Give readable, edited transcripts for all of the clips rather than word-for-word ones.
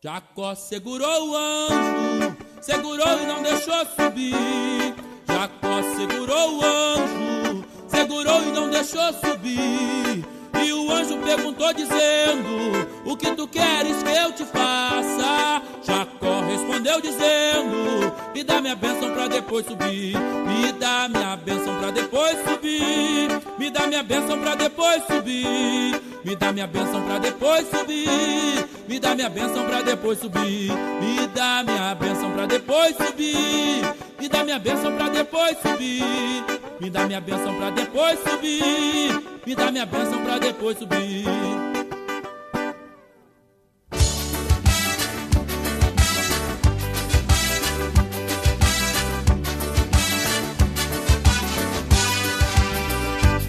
Jacó segurou o anjo, segurou e não deixou subir. Jacó segurou o anjo, segurou e não deixou subir. E o anjo perguntou dizendo: o que tu queres que eu te faça? Jacó respondeu dizendo: me dá minha bênção pra depois subir. Me dá minha bênção pra depois subir. Me dá minha bênção pra depois subir. Me dá minha bênção pra depois subir. Me dá minha bênção pra depois subir. Me dá minha bênção pra depois subir. Me dá minha bênção pra depois subir. Me dá minha bênção pra depois subir. Me dá minha bênção pra depois subir.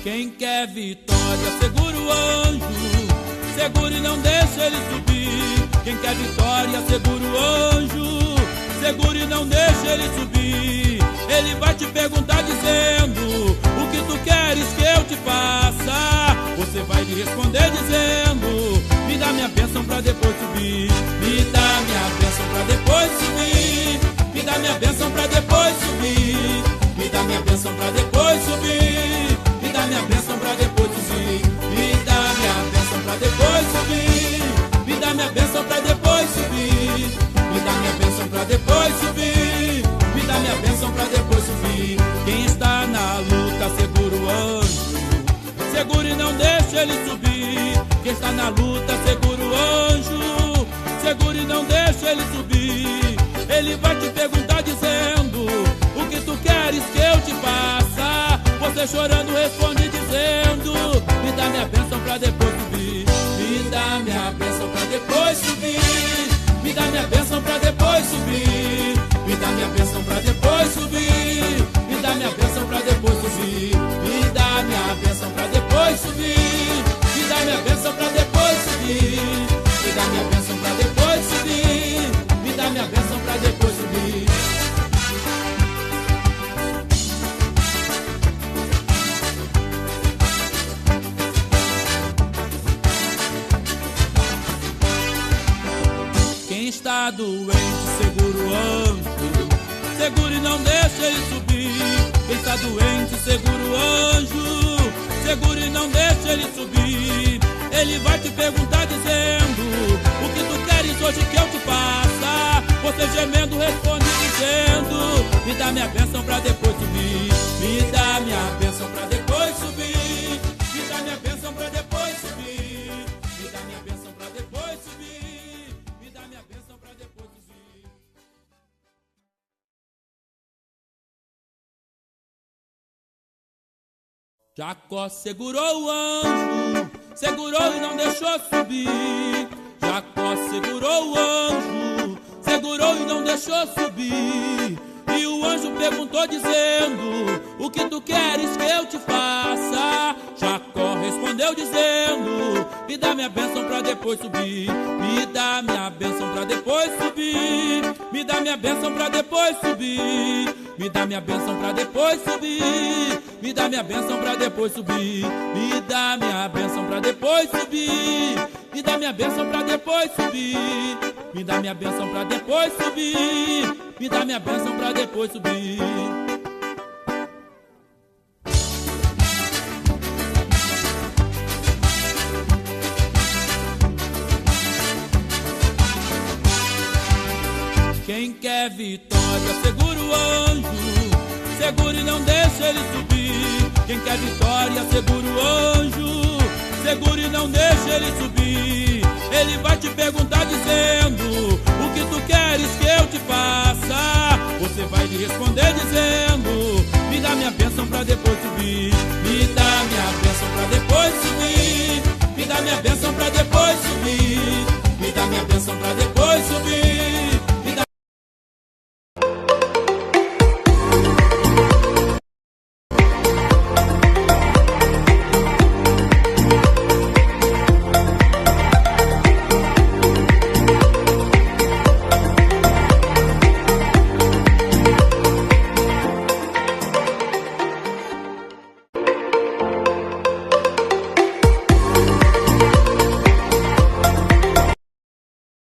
Quem quer vitória, segura o anjo, segura e não deixa ele subir. Quem quer vitória, segura o anjo, segura e não deixa ele subir. Ele vai te perguntar dizendo: o que tu queres que eu te faça? Você vai lhe responder dizendo: me dá minha bênção pra depois subir. Me dá minha bênção pra depois subir. Me dá minha bênção pra depois subir. Me dá minha bênção pra depois subir. Me dá minha bênção pra depois subir. Me dá minha bênção pra depois subir. Me dá minha bênção pra depois subir. Me dá minha bênção pra depois subir. Me dá minha bênção pra depois subir. Quem está na luta segura o anjo, segura e não deixa ele subir. Quem está na luta segura o anjo, segura e não deixa ele subir. Ele vai te perguntar dizendo: o que tu queres que eu te faça? Você chorando responde dizendo: me dá minha bênção pra depois subir. Me dá minha bênção pra depois subir. Me dá minha bênção pra depois subir. Me dá minha bênção pra depois subir. Me dá minha bênção pra depois subir. Me dá minha bênção pra depois subir. Me dá minha bênção pra depois subir. Me dá minha bênção pra depois subir. Me dá minha bênção pra depois subir. Quem está doente, segura o anjo, segura e não deixa ele subir. Quem está doente, segura o anjo, segura e não deixa ele subir. Ele vai te perguntar dizendo: o que tu queres hoje que eu te faça? Você gemendo responde dizendo: me dá minha bênção pra depois subir. Me dá minha bênção pra depois subir. Me dá minha bênção pra depois subir. Me dá minha bênção pra depois subir. Me dá minha bênção pra depois subir. Jacó segurou o anjo, segurou e não deixou subir. Jacó segurou o anjo, segurou e não deixou subir. E o anjo perguntou dizendo: o que tu queres que eu te faça? Jacó respondeu dizendo: me dá minha bênção pra depois subir. Me dá minha bênção pra depois subir. Me dá minha bênção pra depois subir. Me dá minha bênção pra depois subir. Me dá minha bênção pra depois subir. Me dá minha bênção pra depois subir. Me dá minha bênção pra depois subir. Me dá minha bênção pra depois subir. Me dá minha bênção pra depois subir. Quem quer vitória, segura o anjo, segura e não deixa ele subir. Quem quer vitória, segura o anjo, segura e não deixa ele subir. Ele vai te perguntar dizendo: o que tu queres que eu te faça? Você vai lhe responder dizendo: me dá minha bênção pra depois subir. Me dá minha bênção pra depois subir. Me dá minha bênção pra depois